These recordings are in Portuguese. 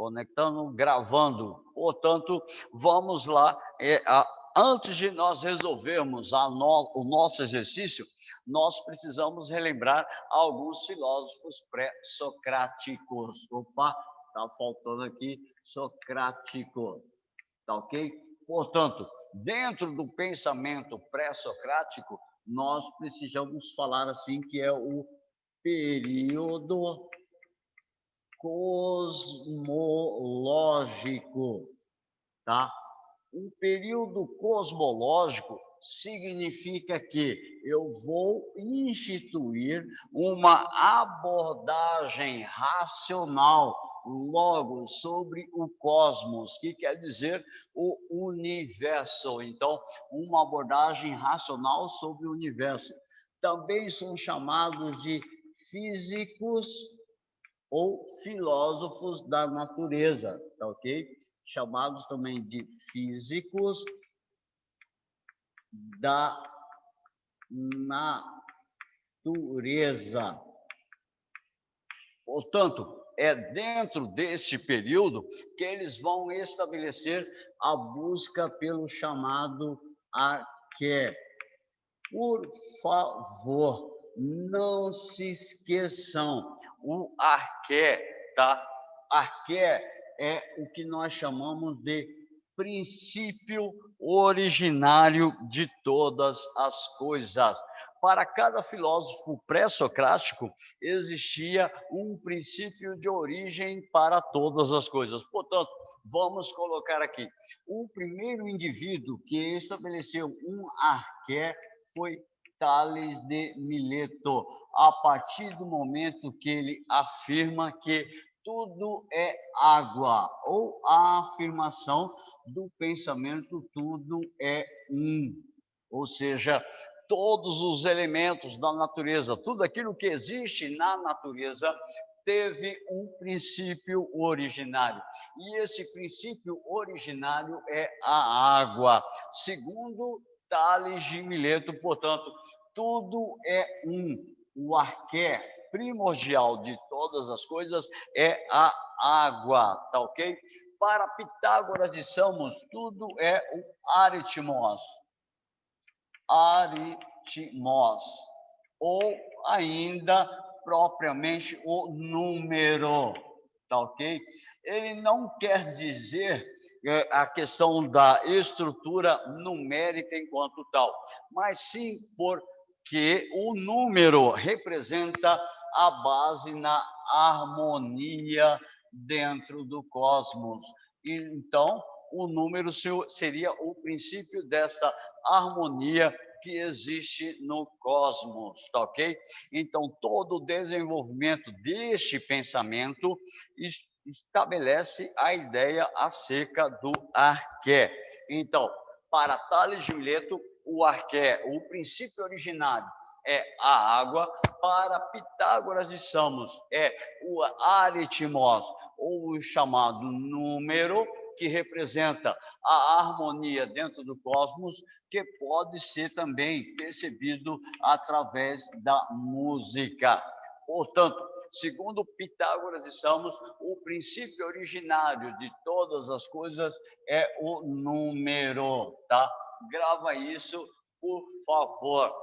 conectando, gravando. Portanto, vamos lá. Antes de nós resolvermos o nosso exercício, nós precisamos relembrar alguns filósofos pré-socráticos. Opa, está faltando aqui socrático, tá ok? Portanto, dentro do pensamento pré-socrático, nós precisamos falar assim que é o período cosmológico, tá? Um período cosmológico significa que eu vou instituir uma abordagem racional logo sobre o cosmos, que quer dizer o universo. Então, uma abordagem racional sobre o universo. Também são chamados de físicos ou filósofos da natureza, tá ok? Chamados também de físicos da natureza. Portanto, é dentro desse período que eles vão estabelecer a busca pelo chamado arqué. Por favor, não se esqueçam, o arqué, tá? Arqué é o que nós chamamos de princípio originário de todas as coisas. Para cada filósofo pré-socrático, existia um princípio de origem para todas as coisas. Portanto, vamos colocar aqui. O primeiro indivíduo que estabeleceu um arqué foi Tales de Mileto, a partir do momento que ele afirma que tudo é água, ou a afirmação do pensamento tudo é um, ou seja, todos os elementos da natureza, tudo aquilo que existe na natureza teve um princípio originário. E esse princípio originário é a água. Segundo Tales de Mileto, portanto, tudo é um. O arqué primordial de todas as coisas é a água, tá ok? Para Pitágoras de Samos, tudo é o aritmos. Aritmos. Ou ainda, propriamente, o número, tá ok? Ele não quer dizer a questão da estrutura numérica enquanto tal, mas sim porque o número representa a base na harmonia dentro do cosmos. Então, o número seria o princípio desta harmonia que existe no cosmos, tá ok? Então, todo o desenvolvimento deste pensamento estabelece a ideia acerca do arqué. Então, para Tales de Mileto, o arqué, o princípio originário, é a água. Para Pitágoras de Samos, é o aritmos, ou o chamado número, que representa a harmonia dentro do cosmos, que pode ser também percebido através da música. Portanto, segundo Pitágoras de Samos, o princípio originário de todas as coisas é o número, tá? Grava isso, por favor.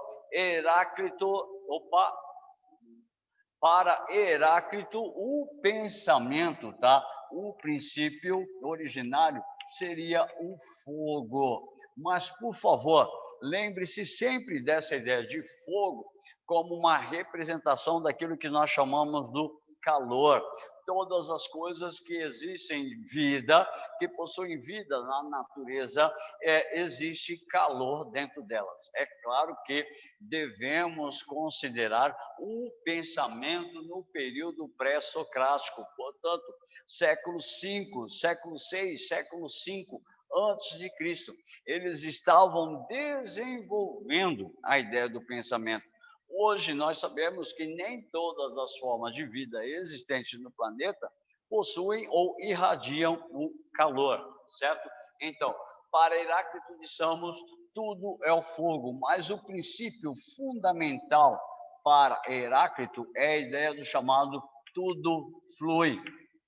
Para Heráclito, o pensamento, tá? O princípio originário seria o fogo. Mas, por favor, lembre-se sempre dessa ideia de fogo como uma representação daquilo que nós chamamos do calor. Todas as coisas que existem vida, que possuem vida na natureza, existe calor dentro delas. É claro que devemos considerar o pensamento no período pré-socrático, portanto, século V, século VI, século V antes de Cristo. Eles estavam desenvolvendo a ideia do pensamento. Hoje nós sabemos que nem todas as formas de vida existentes no planeta possuem ou irradiam o calor, certo? Então, para Heráclito de Samos, tudo é o fogo, mas o princípio fundamental para Heráclito é a ideia do chamado tudo flui,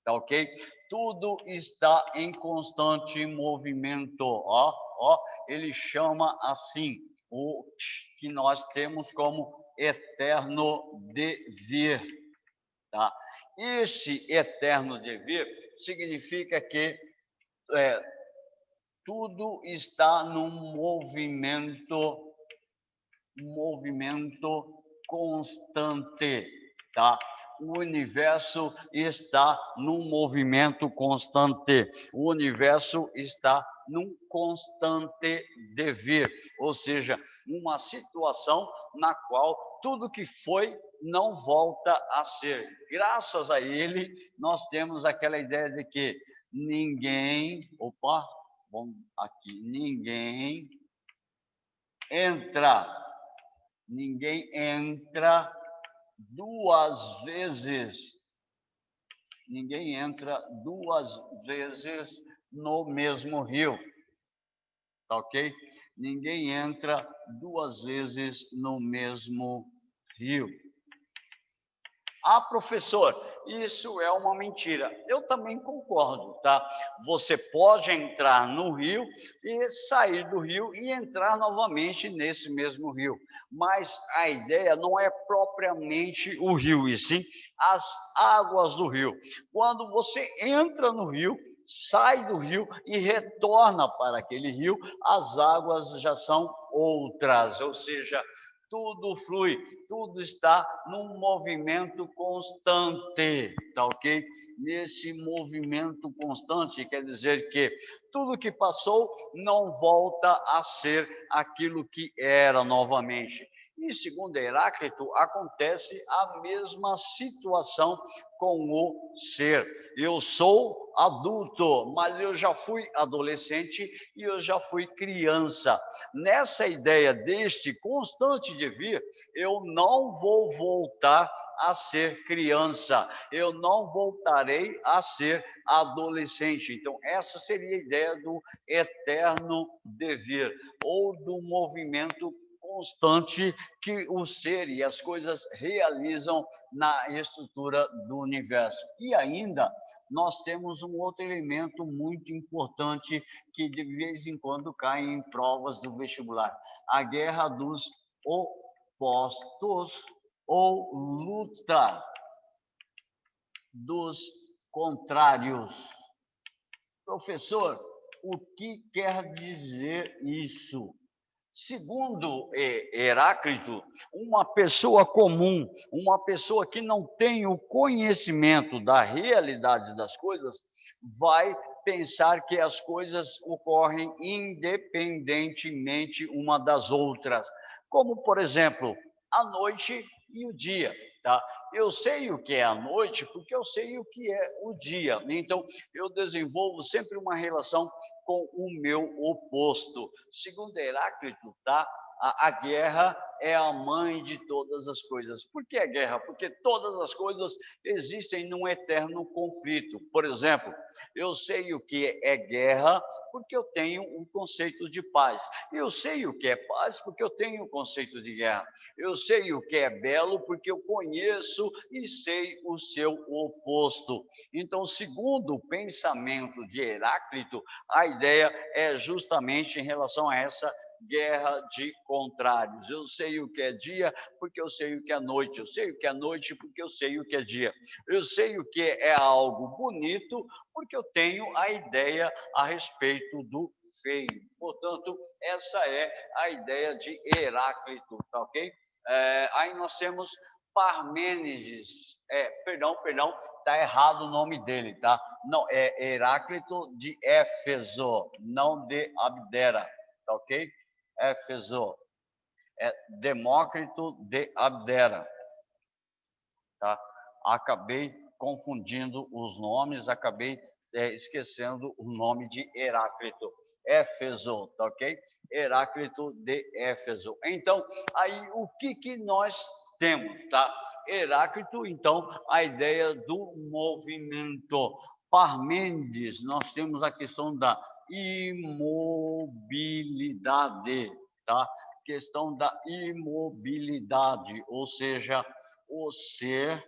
tá ok? tudo está em constante movimento. Ó, ele chama assim o que nós temos como eterno devir, tá? Este eterno devir significa que tudo está num movimento constante, tá? O universo está num movimento constante. O universo está num constante devir, ou seja, uma situação na qual tudo que foi não volta a ser. Graças a ele, nós temos aquela ideia de que ninguém entra, ninguém entra duas vezes, ninguém entra duas vezes no mesmo rio, tá ok? Ninguém entra duas vezes no mesmo rio. Ah, professor, isso é uma mentira. Eu também concordo, tá? Você pode entrar no rio e sair do rio e entrar novamente nesse mesmo rio. Mas a ideia não é propriamente o rio, e sim as águas do rio. Quando você entra no rio, sai do rio e retorna para aquele rio, as águas já são outras, ou seja, tudo flui, tudo está num movimento constante, tá ok? Nesse movimento constante, quer dizer que tudo que passou não volta a ser aquilo que era novamente. E segundo Heráclito, acontece a mesma situação com o ser. Eu sou adulto, mas eu já fui adolescente e eu já fui criança. Nessa ideia deste constante devir, eu não vou voltar a ser criança, eu não voltarei a ser adolescente. Então, essa seria a ideia do eterno devir, ou do movimento constante que o ser e as coisas realizam na estrutura do universo. E ainda, nós temos um outro elemento muito importante que de vez em quando cai em provas do vestibular: a guerra dos opostos ou luta dos contrários. Professor, o que quer dizer isso? Segundo Heráclito, uma pessoa comum, uma pessoa que não tem o conhecimento da realidade das coisas, vai pensar que as coisas ocorrem independentemente uma das outras. Como, por exemplo, a noite e o dia, tá? Eu sei o que é a noite porque eu sei o que é o dia. Então, eu desenvolvo sempre uma relação com o meu oposto. Segundo Heráclito, tá? A guerra é a mãe de todas as coisas. Por que a guerra? Porque todas as coisas existem num eterno conflito. Por exemplo, eu sei o que é guerra porque eu tenho um conceito de paz. Eu sei o que é paz porque eu tenho um conceito de guerra. Eu sei o que é belo porque eu conheço e sei o seu oposto. Então, segundo o pensamento de Heráclito, a ideia é justamente em relação a essa guerra de contrários. Eu sei o que é dia porque eu sei o que é noite. Eu sei o que é noite porque eu sei o que é dia. Eu sei o que é algo bonito porque eu tenho a ideia a respeito do feio. Portanto, essa é a ideia de Heráclito, tá ok? Aí nós temos Parmênides, perdão, tá errado o nome dele, tá? Não, é Heráclito de Éfeso, não de Abdera, tá ok? Éfeso, é Demócrito de Abdera, tá? Acabei confundindo os nomes, acabei esquecendo o nome de Heráclito. Éfeso, tá ok? Heráclito de Éfeso. Então, aí o que nós temos, tá? Heráclito, então, a ideia do movimento. Parmênides, nós temos a questão da imobilidade, tá? Questão da imobilidade, ou seja, o ser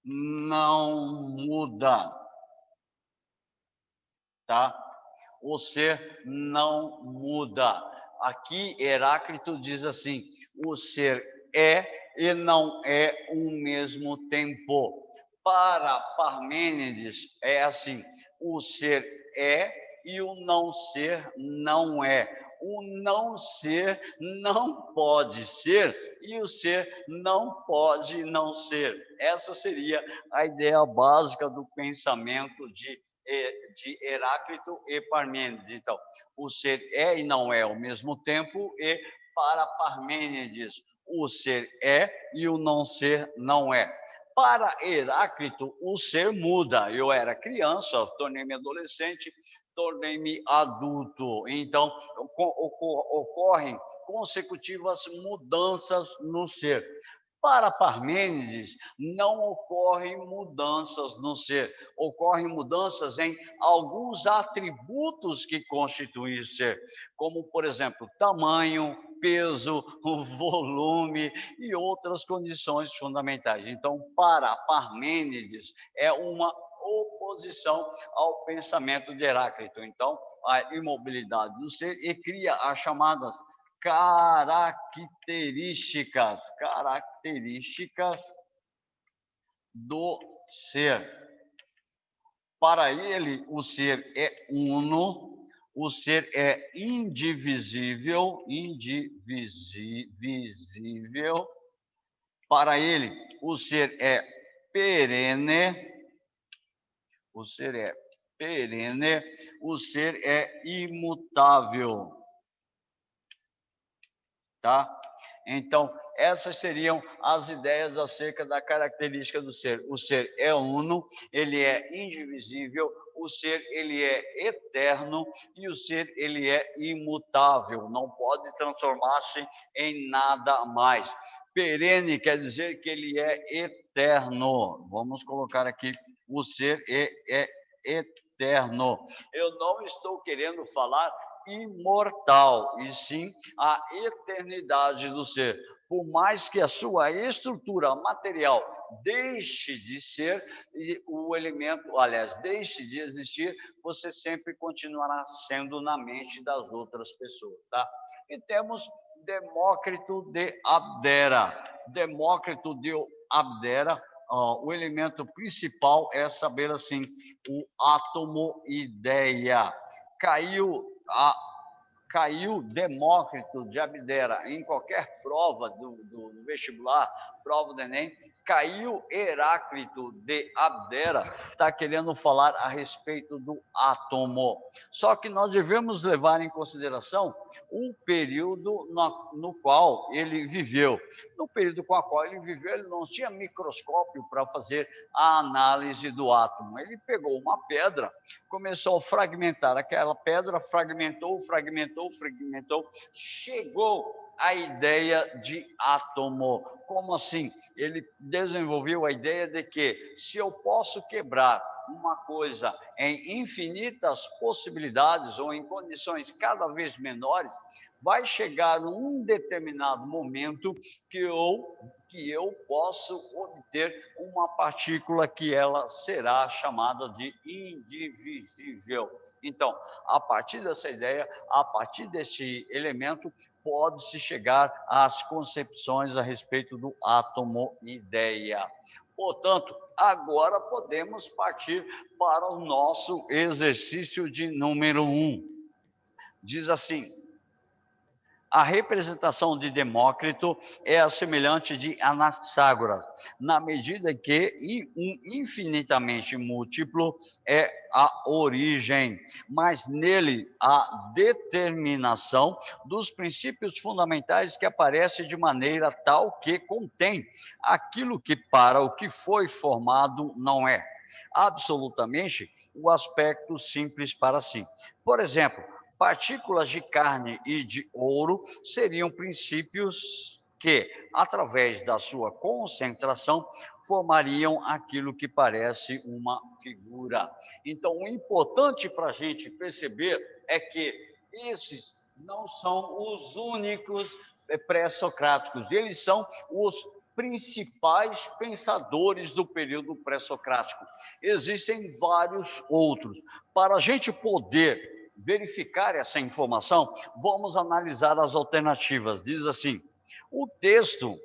não muda, tá? O ser não muda. Aqui Heráclito diz assim: o ser é e não é o mesmo tempo. Para Parmênides é assim: o ser é e o não ser não é. O não ser não pode ser e o ser não pode não ser. Essa seria a ideia básica do pensamento de Heráclito e Parmênides. Então, o ser é e não é ao mesmo tempo, e para Parmênides, o ser é e o não ser não é. Para Heráclito, o ser muda. Eu era criança, tornei-me adolescente, tornei-me adulto. Então, ocorrem consecutivas mudanças no ser. Para Parmênides, não ocorrem mudanças no ser, ocorrem mudanças em alguns atributos que constituem o ser, como, por exemplo, tamanho, peso, volume e outras condições fundamentais. Então, para Parmênides, é uma oposição ao pensamento de Heráclito. Então, a imobilidade do ser e cria as chamadas características do ser. Para ele, o ser é uno, o ser é indivisível. Para ele, o ser é perene, o ser é imutável. Tá? Então, essas seriam as ideias acerca da característica do ser. O ser é uno, ele é indivisível, o ser ele é eterno e o ser ele é imutável, não pode transformar-se em nada mais. Perene quer dizer que ele é eterno. Vamos colocar aqui, o ser é eterno. Eu não estou querendo falar imortal, e sim a eternidade do ser. Por mais que a sua estrutura material deixe de ser, e o elemento, aliás, deixe de existir, você sempre continuará sendo na mente das outras pessoas, tá? E temos Demócrito de Abdera. Demócrito de Abdera, o elemento principal é saber assim, o átomo ideia. Caiu Demócrito de Abdera em qualquer prova do vestibular, prova do Enem, caiu Heráclito de Abdera, está querendo falar a respeito do átomo. Só que nós devemos levar em consideração um período no qual ele viveu. No período com o qual ele viveu, ele não tinha microscópio para fazer a análise do átomo. Ele pegou uma pedra, começou a fragmentar aquela pedra, fragmentou, chegou à ideia de átomo. Como assim? Ele desenvolveu a ideia de que se eu posso quebrar uma coisa em infinitas possibilidades ou em condições cada vez menores, vai chegar um determinado momento que eu posso obter uma partícula que ela será chamada de indivisível. Então, a partir dessa ideia, a partir desse elemento, pode-se chegar às concepções a respeito do átomo ideia. Portanto, agora podemos partir para o nosso exercício de número 1. Diz assim: a representação de Demócrito é a semelhante de Anaxágoras, na medida que um infinitamente múltiplo é a origem, mas nele a determinação dos princípios fundamentais que aparece de maneira tal que contém aquilo que para o que foi formado não é. Absolutamente o aspecto simples para si. Por exemplo, partículas de carne e de ouro seriam princípios que, através da sua concentração, formariam aquilo que parece uma figura. Então, o importante para a gente perceber é que esses não são os únicos pré-socráticos, eles são os principais pensadores do período pré-socrático. Existem vários outros. Para a gente poder verificar essa informação, vamos analisar as alternativas. Diz assim: o texto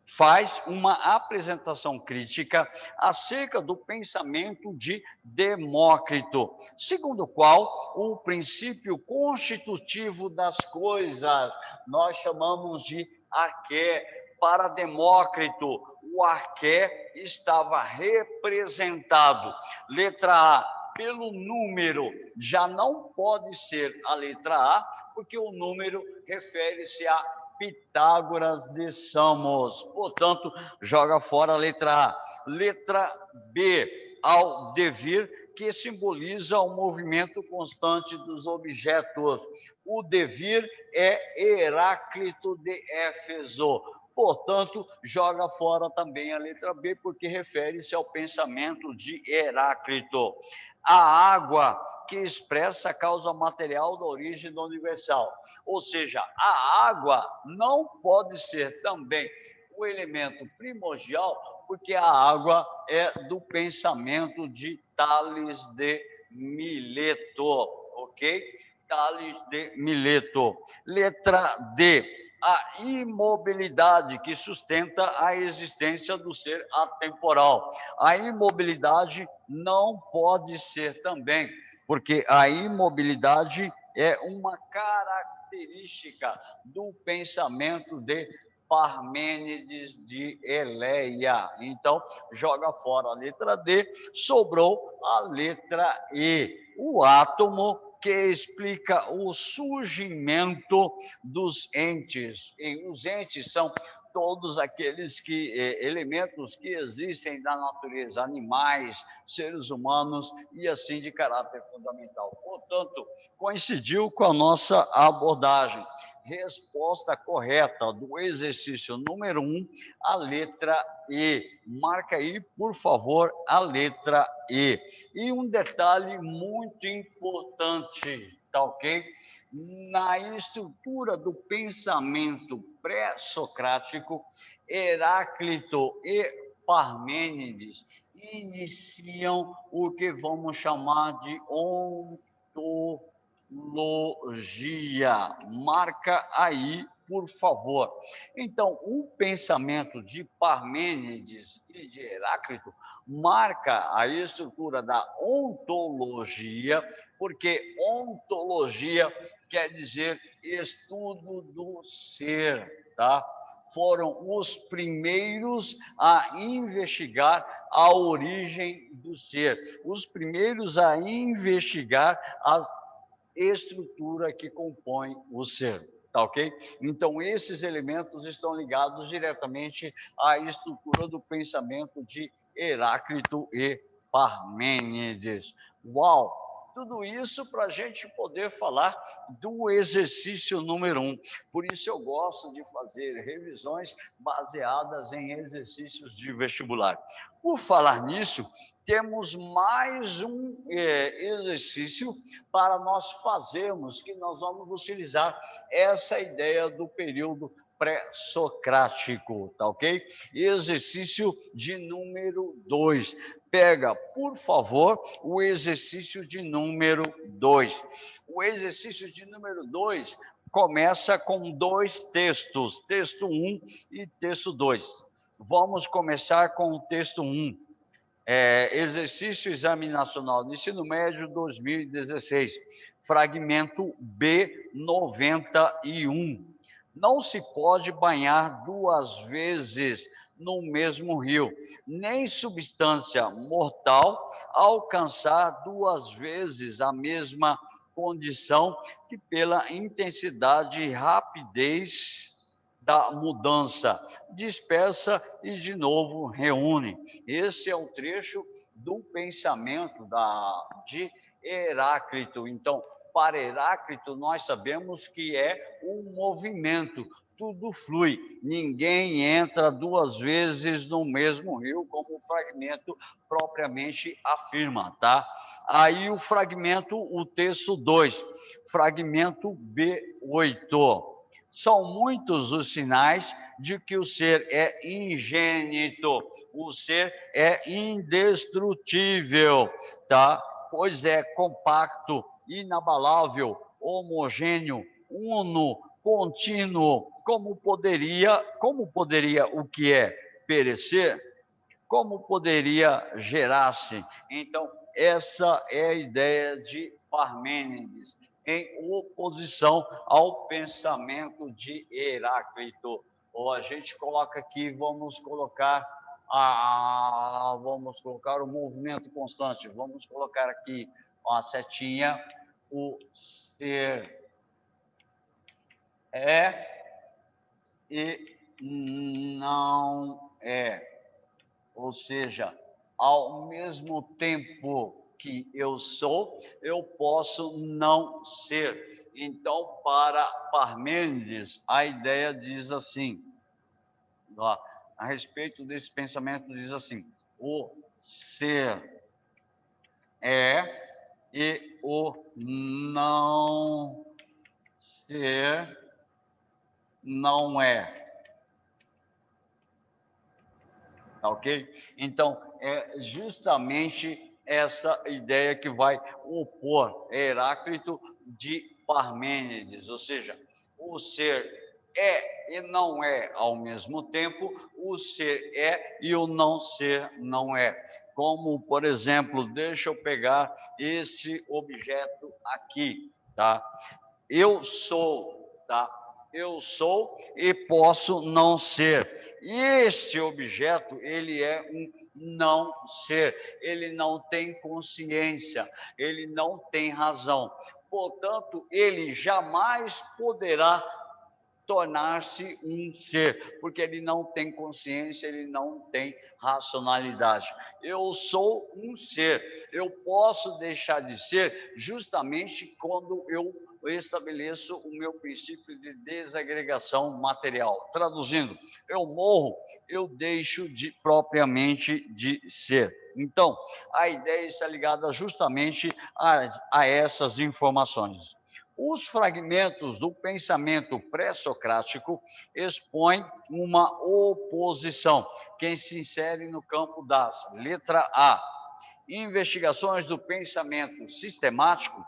faz uma apresentação crítica acerca do pensamento de Demócrito, segundo o qual o princípio constitutivo das coisas nós chamamos de arqué. Para Demócrito, o arqué estava representado, letra A, pelo número, já não pode ser a letra A, porque o número refere-se a Pitágoras de Samos. Portanto, joga fora a letra A. Letra B, ao devir, que simboliza o movimento constante dos objetos. O devir é Heráclito de Éfeso. Portanto, joga fora também a letra B, porque refere-se ao pensamento de Heráclito. A água, que expressa a causa material da origem do universal. Ou seja, a água não pode ser também o elemento primordial, porque a água é do pensamento de Tales de Mileto, ok? Tales de Mileto. Letra D, a imobilidade que sustenta a existência do ser atemporal. A imobilidade não pode ser também, porque a imobilidade é uma característica do pensamento de Parmênides de Eleia. Então, joga fora a letra D, sobrou a letra E, o átomo, que explica o surgimento dos entes. E os entes são todos aqueles elementos que existem na natureza, animais, seres humanos e assim de caráter fundamental. Portanto, coincidiu com a nossa abordagem. Resposta correta do exercício número 1, a letra E. Marca aí, por favor, a letra E. E um detalhe muito importante, tá ok? Na estrutura do pensamento pré-socrático, Heráclito e Parmênides iniciam o que vamos chamar de ontologia. Marca aí, por favor. Então, o pensamento de Parmênides e de Heráclito marca a estrutura da ontologia, porque ontologia quer dizer estudo do ser, tá? Foram os primeiros a investigar a origem do ser, os primeiros a investigar a estrutura que compõe o ser, tá ok? Então, esses elementos estão ligados diretamente à estrutura do pensamento de Heráclito e Parmênides. Uau! Tudo isso para a gente poder falar do exercício número 1. Por isso eu gosto de fazer revisões baseadas em exercícios de vestibular. Por falar nisso, temos mais um exercício para nós fazermos, que nós vamos utilizar essa ideia do período pré-socrático, tá ok? Exercício de número 2. Pega, por favor, o exercício de número 2. O exercício de número 2 começa com dois textos, texto 1 e texto 2. Vamos começar com o texto 1. Exercício Exame Nacional de Ensino Médio 2016, fragmento B91. Não se pode banhar duas vezes no mesmo rio, nem substância mortal alcançar duas vezes a mesma condição que pela intensidade e rapidez da mudança, dispersa e de novo reúne. Esse é o trecho do pensamento de Heráclito. Então, para Heráclito, nós sabemos que é um movimento, tudo flui, ninguém entra duas vezes no mesmo rio, como o fragmento propriamente afirma, tá? Aí o fragmento, o texto 2, fragmento B8. São muitos os sinais de que o ser é ingênito, o ser é indestrutível, tá? Pois é compacto, inabalável, homogêneo, uno, contínuo. Como poderia o que é perecer? Como poderia gerar-se? Então, essa é a ideia de Parmênides, em oposição ao pensamento de Heráclito. Ou a gente coloca aqui, vamos colocar o movimento constante, vamos colocar aqui a setinha, o ser é e não é. Ou seja, ao mesmo tempo que eu sou, eu posso não ser. Então, para Parmênides, a ideia diz assim, ó, a respeito desse pensamento, diz assim: o ser é e o não ser não é. Tá ok? Então, é justamente essa ideia que vai opor Heráclito de Parmênides, ou seja, o ser é e não é ao mesmo tempo, o ser é e o não ser não é. Como, por exemplo, deixa eu pegar esse objeto aqui, tá? Eu sou, tá? Eu sou e posso não ser. E este objeto, ele é um não ser. Ele não tem consciência, ele não tem razão. Portanto, ele jamais poderá tornar-se um ser, porque ele não tem consciência, ele não tem racionalidade. Eu sou um ser, eu posso deixar de ser justamente quando eu estabeleço o meu princípio de desagregação material. Traduzindo, eu morro, eu deixo de propriamente de ser. Então, a ideia está ligada justamente a essas informações. Os fragmentos do pensamento pré-socrático expõem uma oposição, que se insere no campo das letra A, investigações do pensamento sistemático,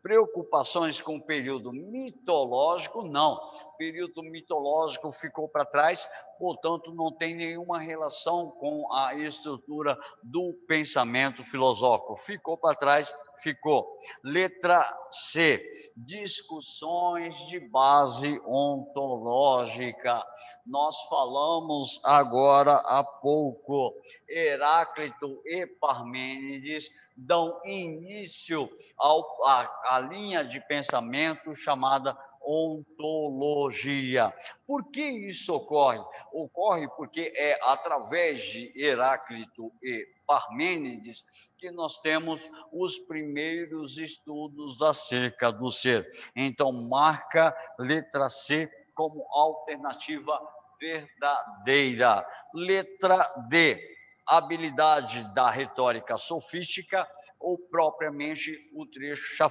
preocupações com o período mitológico, não. O período mitológico ficou para trás, portanto, não tem nenhuma relação com a estrutura do pensamento filosófico. Ficou para trás, ficou. Letra C, discussões de base ontológica. Nós falamos agora há pouco, Heráclito e Parmênides dão início à linha de pensamento chamada ontologia. Por que isso ocorre? Ocorre porque é através de Heráclito e Parmênides que nós temos os primeiros estudos acerca do ser. Então, marca letra C como alternativa verdadeira. Letra D, habilidade da retórica sofística, ou propriamente o trecho já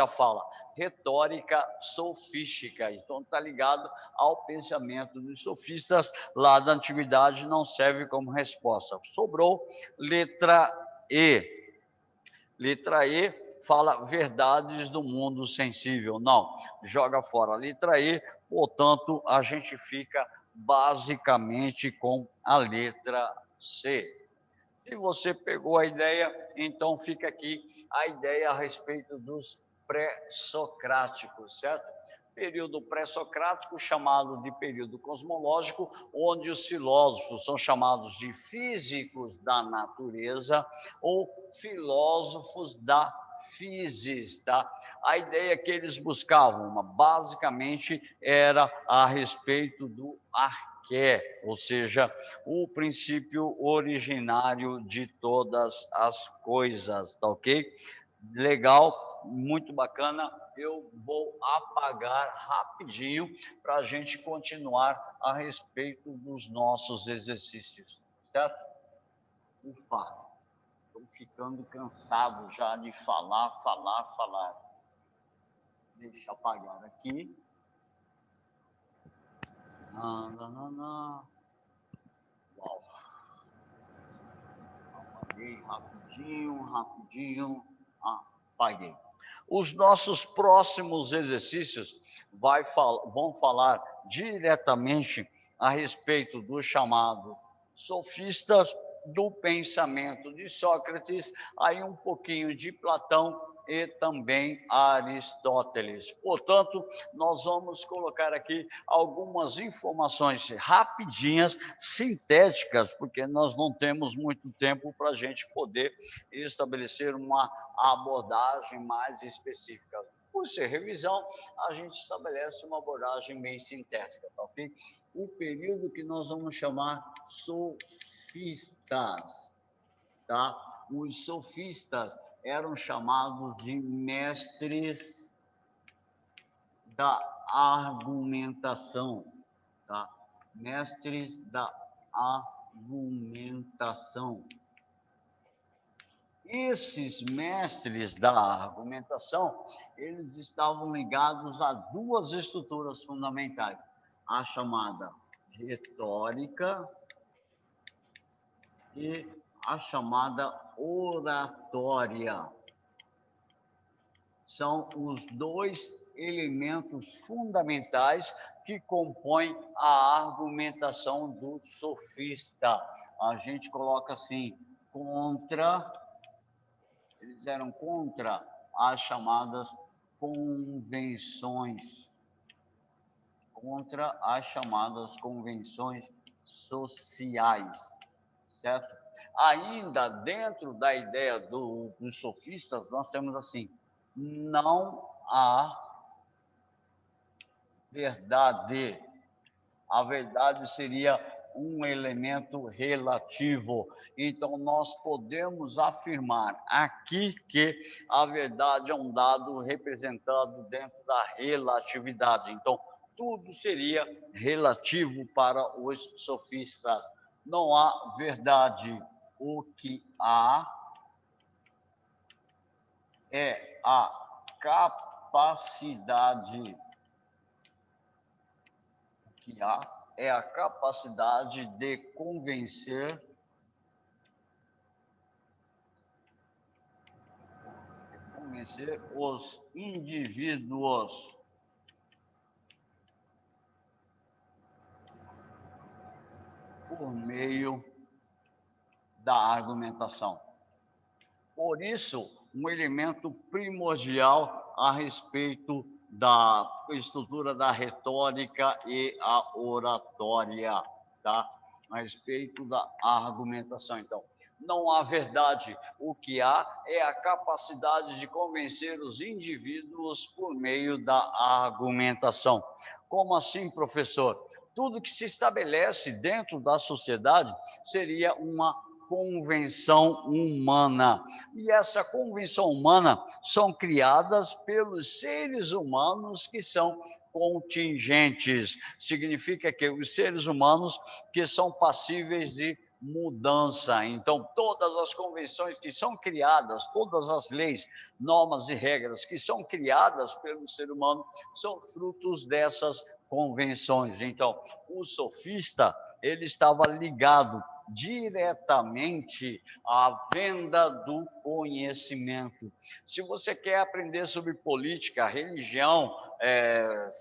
fala retórica sofística. Então, está ligado ao pensamento dos sofistas lá da antiguidade, não serve como resposta. Sobrou letra E. Letra E fala verdades do mundo sensível. Não, joga fora a letra E, portanto, a gente fica basicamente com a letra C. Se você pegou a ideia, então fica aqui a ideia a respeito dos pré-socráticos, certo? Período pré-socrático, chamado de período cosmológico, onde os filósofos são chamados de físicos da natureza ou filósofos da physis, tá? A ideia que eles buscavam, basicamente, era a respeito do arqué, ou seja, o princípio originário de todas as coisas, tá ok? Legal, muito bacana. Eu vou apagar rapidinho para a gente continuar a respeito dos nossos exercícios, certo? Ufa, estou ficando cansado já de falar. Deixa eu apagar aqui. Uau. Apaguei rapidinho. Apaguei. Os nossos próximos exercícios vão falar diretamente a respeito dos chamados sofistas, do pensamento de Sócrates, aí um pouquinho de Platão e também Aristóteles. Portanto, nós vamos colocar aqui algumas informações rapidinhas, sintéticas, porque nós não temos muito tempo para a gente poder estabelecer uma abordagem mais específica. Por ser revisão, a gente estabelece uma abordagem bem sintética, tá ok? O período que nós vamos chamar sofistas, tá? Os sofistas eram chamados de mestres da argumentação, tá? Mestres da argumentação. Esses mestres da argumentação, eles estavam ligados a duas estruturas fundamentais, a chamada retórica e a chamada oratória. São os dois elementos fundamentais que compõem a argumentação do sofista. A gente coloca assim, eles eram contra as chamadas convenções, sociais, certo? Ainda dentro da ideia dos sofistas, nós temos assim, não há verdade. A verdade seria um elemento relativo. Então, nós podemos afirmar aqui que a verdade é um dado representado dentro da relatividade. Então, tudo seria relativo para os sofistas. Não há verdade. O que há é a capacidade. O que há é a capacidade de convencer os indivíduos por meio da argumentação. Por isso, um elemento primordial a respeito da estrutura da retórica e a oratória, tá? A respeito da argumentação. Então, não há verdade. O que há é a capacidade de convencer os indivíduos por meio da argumentação. Como assim, professor? Tudo que se estabelece dentro da sociedade seria uma convenção humana. E essa convenção humana são criadas pelos seres humanos que são contingentes. Significa que os seres humanos que são passíveis de mudança. Então, todas as convenções que são criadas, todas as leis, normas e regras que são criadas pelo ser humano são frutos dessas convenções. Então, o sofista, ele estava ligado diretamente à venda do conhecimento. Se você quer aprender sobre política, religião,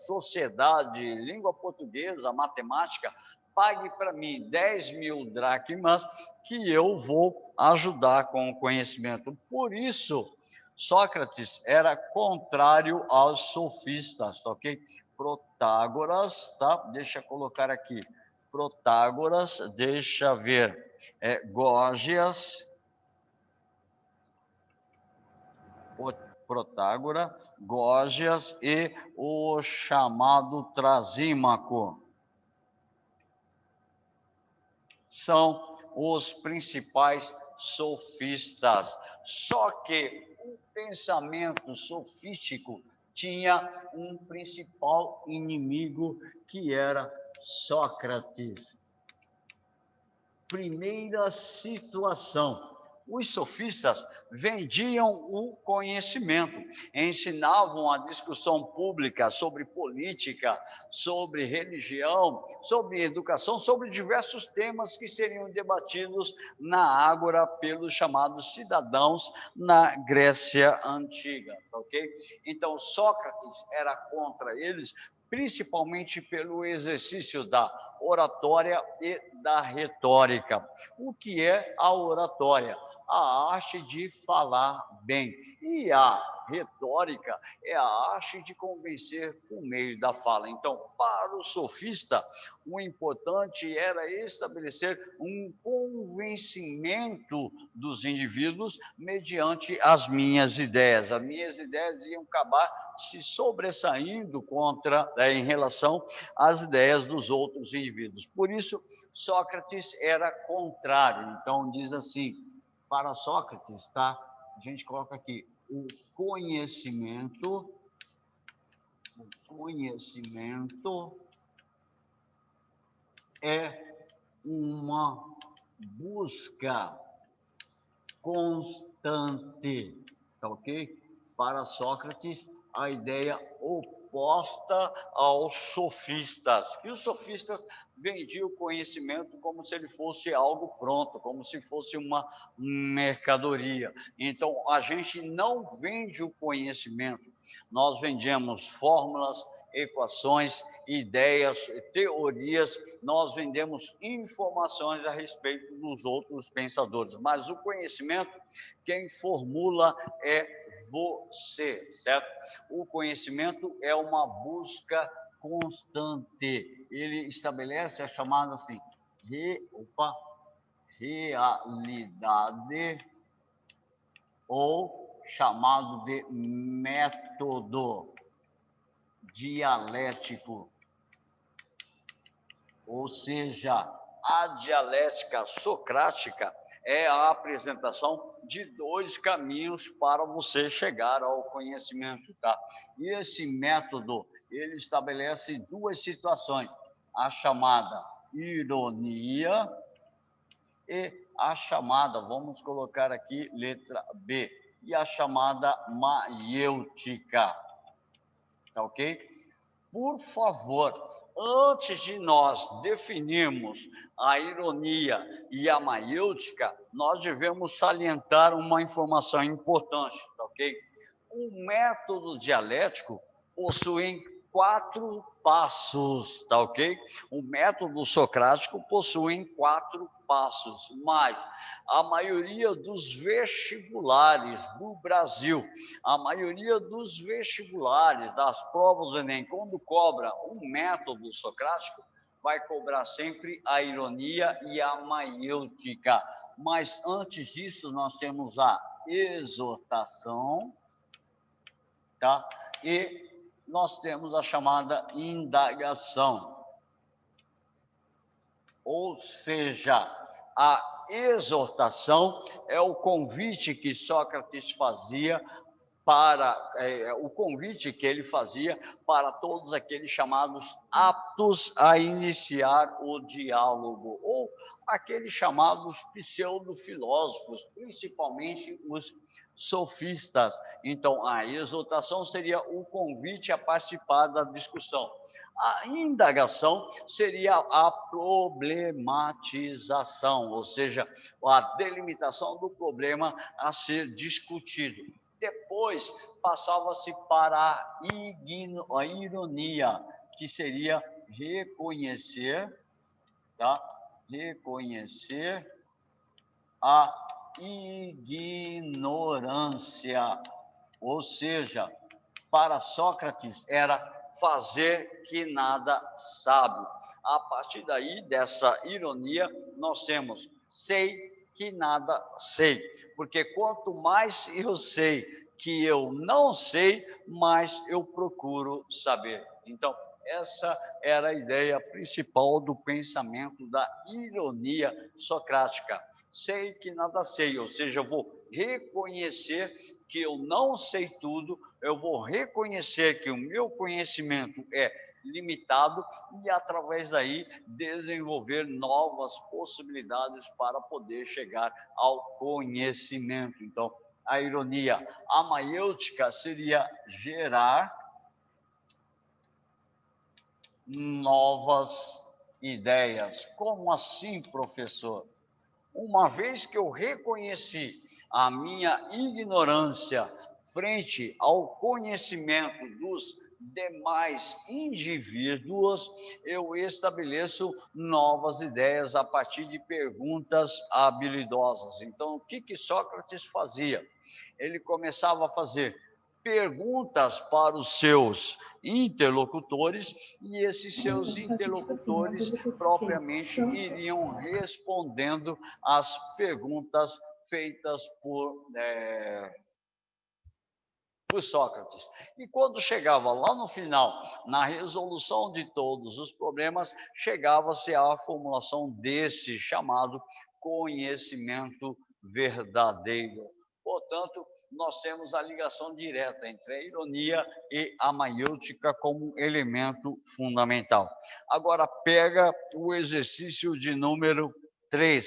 sociedade, língua portuguesa, matemática, pague para mim 10.000 dracmas que eu vou ajudar com o conhecimento. Por isso, Sócrates era contrário aos sofistas, ok? Protágoras, tá? Deixa eu colocar aqui. Protágoras, deixa ver, Gorgias, Protágora, Gorgias e o chamado Trasímaco. São os principais sofistas. Só que o pensamento sofístico tinha um principal inimigo, que era Sócrates. Primeira situação, os sofistas vendiam o conhecimento, ensinavam a discussão pública sobre política, sobre religião, sobre educação, sobre diversos temas que seriam debatidos na ágora pelos chamados cidadãos na Grécia Antiga, ok? Então, Sócrates era contra eles, principalmente pelo exercício da oratória e da retórica. O que é a oratória? A arte de falar bem. E a retórica é a arte de convencer por meio da fala. Então, para o sofista, o importante era estabelecer um convencimento dos indivíduos mediante as minhas ideias. As minhas ideias iam acabar se sobressaindo em relação às ideias dos outros indivíduos. Por isso, Sócrates era contrário. Então, diz assim, para Sócrates, tá? A gente coloca aqui, o conhecimento é uma busca constante, tá ok? Para Sócrates, a ideia oposta aos sofistas, que os sofistas vendiam o conhecimento como se ele fosse algo pronto, como se fosse uma mercadoria. Então, a gente não vende o conhecimento, nós vendemos fórmulas, equações, ideias, teorias, nós vendemos informações a respeito dos outros pensadores, mas o conhecimento, quem formula é você, certo? O conhecimento é uma busca constante, ele estabelece a chamada assim, realidade, ou chamado de método dialético, ou seja, a dialética socrática é a apresentação de dois caminhos para você chegar ao conhecimento, tá? E esse método, ele estabelece duas situações, a chamada ironia e a chamada, vamos colocar aqui letra B, e a chamada maiêutica, tá ok? Por favor, antes de nós definirmos a ironia e a maiêutica, nós devemos salientar uma informação importante, tá ok? O método dialético possui 4 passos, tá ok? O método socrático possui 4 passos, mas a maioria dos vestibulares do Brasil, a maioria dos vestibulares das provas do Enem, quando cobra um método socrático, vai cobrar sempre a ironia e a maiêutica. Mas antes disso, nós temos a exortação, tá? E nós temos a chamada indagação. Ou seja, a exortação é o convite que Sócrates fazia o convite que ele fazia para todos aqueles chamados aptos a iniciar o diálogo, ou aqueles chamados pseudo-filósofos, principalmente os sofistas. Então, a exortação seria o convite a participar da discussão. A indagação seria a problematização, ou seja, a delimitação do problema a ser discutido. Depois passava-se para a ironia, que seria reconhecer, tá? Reconhecer a ignorância, ou seja, para Sócrates era fazer que nada sabe. A partir daí, dessa ironia, nós temos sei que nada sei, porque quanto mais eu sei que eu não sei, mais eu procuro saber. Então, essa era a ideia principal do pensamento da ironia socrática. Sei que nada sei, ou seja, eu vou reconhecer que eu não sei tudo, eu vou reconhecer que o meu conhecimento é limitado e, através daí, desenvolver novas possibilidades para poder chegar ao conhecimento. Então, a ironia, a maiêutica seria gerar novas ideias. Como assim, professor? Uma vez que eu reconheci a minha ignorância frente ao conhecimento dos demais indivíduos, eu estabeleço novas ideias a partir de perguntas habilidosas. Então, o que Sócrates fazia? Ele começava a fazer perguntas para os seus interlocutores e esses seus Só que, tipo assim, uma interlocutores coisa que eu fiquei. propriamente Tanto. iriam respondendo às perguntas feitas por Sócrates. E quando chegava lá no final, na resolução de todos os problemas, chegava-se à formulação desse chamado conhecimento verdadeiro. Portanto, nós temos a ligação direta entre a ironia e a maiêutica como elemento fundamental. Agora, pega o exercício de número 3.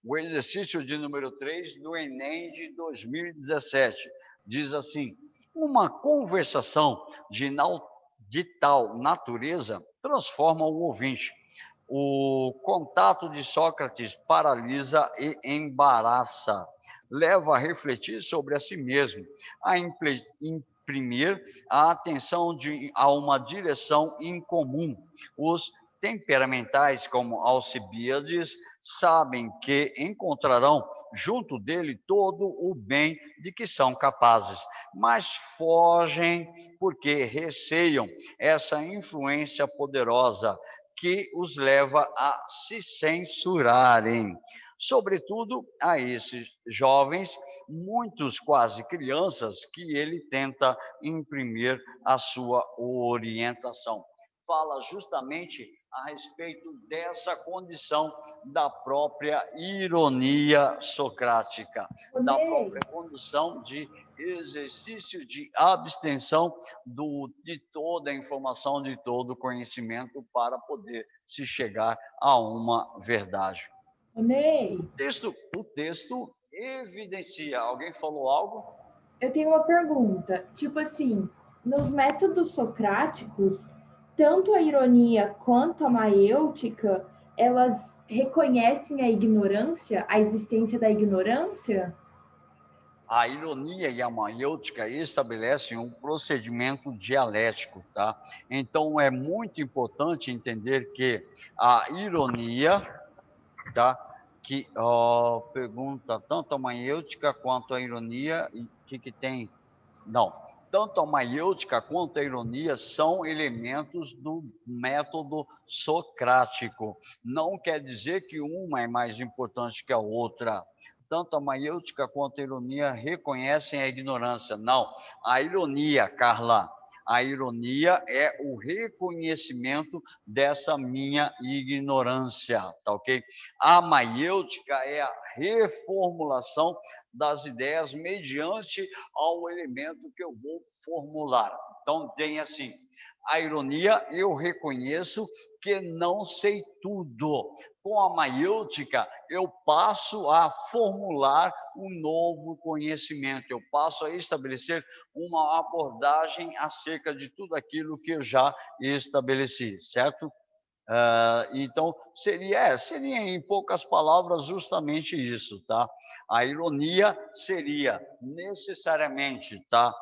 O exercício de número 3 do Enem de 2017 diz assim: uma conversação de tal natureza transforma o ouvinte. O contato de Sócrates paralisa e embaraça, leva a refletir sobre a si mesmo, a imprimir a atenção a uma direção incomum. Os temperamentais, como Alcibiades, sabem que encontrarão junto dele todo o bem de que são capazes, mas fogem porque receiam essa influência poderosa que os leva a se censurarem. Sobretudo a esses jovens, muitos quase crianças, que ele tenta imprimir a sua orientação. Fala justamente a respeito dessa condição da própria ironia socrática, da Ney, própria condição de exercício de abstenção de toda a informação, de todo o conhecimento para poder se chegar a uma verdade. Ney, O texto evidencia. Alguém falou algo? eu tenho uma pergunta. Tipo assim, nos métodos socráticos, tanto a ironia quanto a maiêutica, elas reconhecem a ignorância, a existência da ignorância? A ironia e a maiêutica estabelecem um procedimento dialético, tá? Então é muito importante entender que a ironia, tá? Que pergunta tanto a maiêutica quanto a ironia, e o que tem? Não. Tanto a maiêutica quanto a ironia são elementos do método socrático. Não quer dizer que uma é mais importante que a outra. Tanto a maiêutica quanto a ironia reconhecem a ignorância. Não. A ironia, Carla, a ironia é o reconhecimento dessa minha ignorância, tá ok? A maiêutica é a reformulação das ideias mediante ao elemento que eu vou formular. Então, tem assim: a ironia, eu reconheço que não sei tudo. Com a maiêutica, eu passo a formular um novo conhecimento, eu passo a estabelecer uma abordagem acerca de tudo aquilo que eu já estabeleci, certo? Então, seria, em poucas palavras, justamente isso, tá? A ironia seria necessariamente, tá?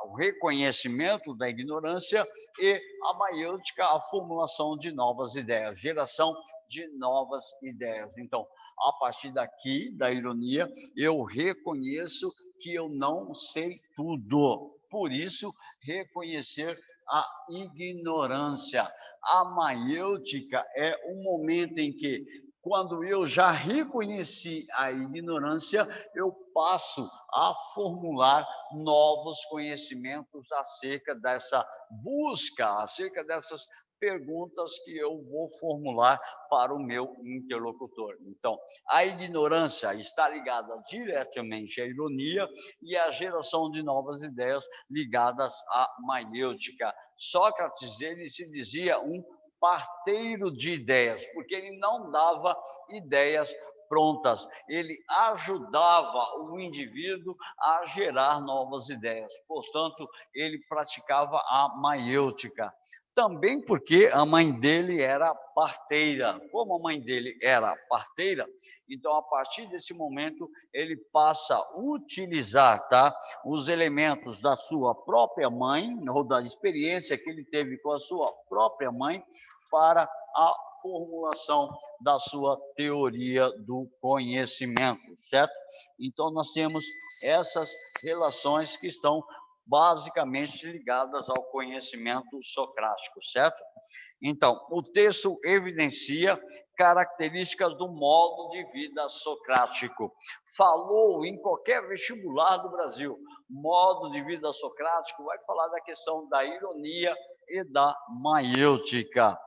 O reconhecimento da ignorância e a maiêutica, a formulação de novas ideias, geração de novas ideias. Então, a partir daqui, da ironia, eu reconheço que eu não sei tudo. Por isso, reconhecer a ignorância. A maiêutica é um momento em que, quando eu já reconheci a ignorância, eu passo a formular novos conhecimentos acerca dessa busca, acerca dessas perguntas que eu vou formular para o meu interlocutor. Então, a ignorância está ligada diretamente à ironia e à geração de novas ideias ligadas à maiêutica. Sócrates, ele se dizia um parteiro de ideias, porque ele não dava ideias prontas, ele ajudava o indivíduo a gerar novas ideias. Portanto, ele praticava a maiêutica. Também porque a mãe dele era parteira. Como a mãe dele era parteira, então, a partir desse momento, ele passa a utilizar, tá, os elementos da sua própria mãe, ou da experiência que ele teve com a sua própria mãe, para a formulação da sua teoria do conhecimento, certo? Então, nós temos essas relações que estão basicamente ligadas ao conhecimento socrático, certo? Então, o texto evidencia características do modo de vida socrático. Falou em qualquer vestibular do Brasil, modo de vida socrático, vai falar da questão da ironia e da maiêutica,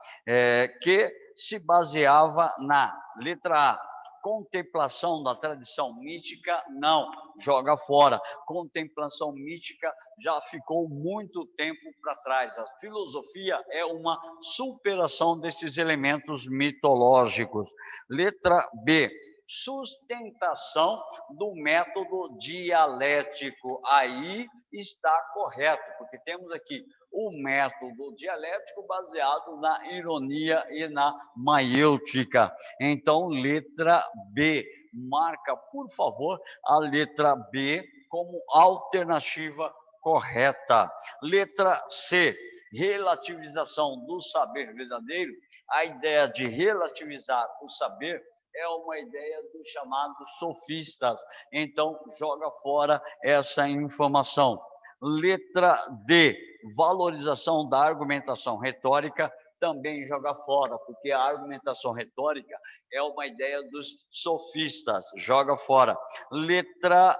que se baseava na letra A, contemplação da tradição mítica, não, joga fora. Contemplação mítica já ficou muito tempo para trás. A filosofia é uma superação desses elementos mitológicos. Letra B, sustentação do método dialético. Aí está correto, porque temos aqui o método dialético baseado na ironia e na maiêutica. Então, letra B. Marca, por favor, a letra B como alternativa correta. Letra C. Relativização do saber verdadeiro. A ideia de relativizar o saber é uma ideia dos chamados sofistas. Então, joga fora essa informação. Letra D, valorização da argumentação retórica, também joga fora, porque a argumentação retórica é uma ideia dos sofistas, joga fora. Letra